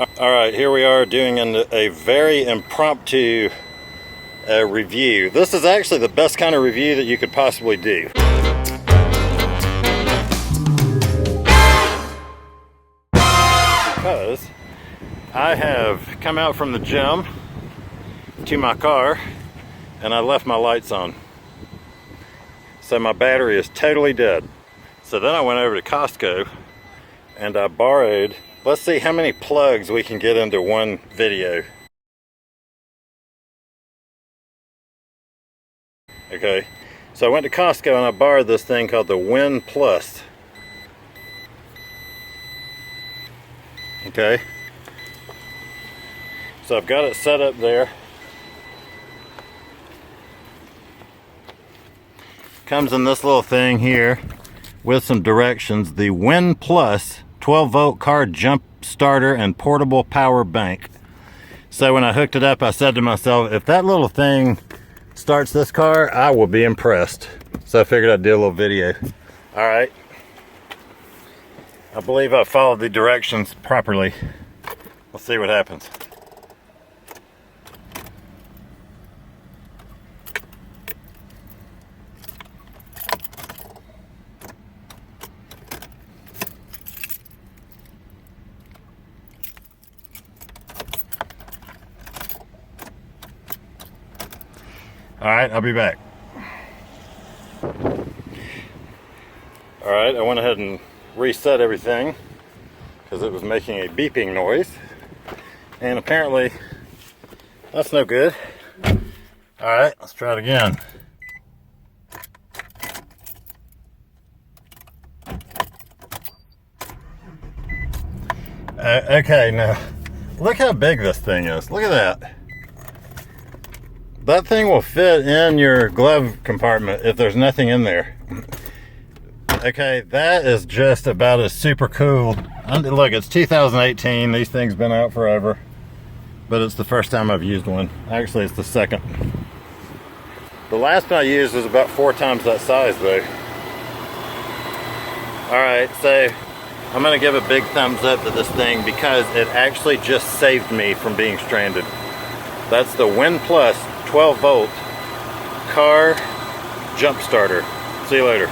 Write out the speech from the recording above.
Alright, here we are doing a very impromptu review. This is actually the best kind of review that you could possibly do. Because I have come out from the gym to my car and I left my lights on. So my battery is totally dead. So then I went over to Costco and I borrowed, let's see how many plugs we can get into one video. Okay, so I went to Costco and I borrowed this thing called the Winplus. Okay, so I've got it set up there. Comes in this little thing here with some directions. The Winplus 12-volt car jump starter and portable power bank. So when I hooked it up, I said to myself, if that little thing starts this car, I will be impressed. So I figured I'd do a little video. All right. I believe I followed the directions properly. We'll see what happens. All right, I'll be back. All right, I went ahead and reset everything because it was making a beeping noise. And apparently, that's no good. All right, let's try it again. Okay, now, look how big this thing is. Look at that. That thing will fit in your glove compartment if there's nothing in there. Okay, that is just about as super cool. Look, it's 2018. These things been out forever. But it's the first time I've used one. Actually, it's the second. The last one I used was about 4 times that size, though. Alright, so I'm going to give a big thumbs up to this thing because it actually just saved me from being stranded. That's the Winplus 12-volt car jump starter. See you later.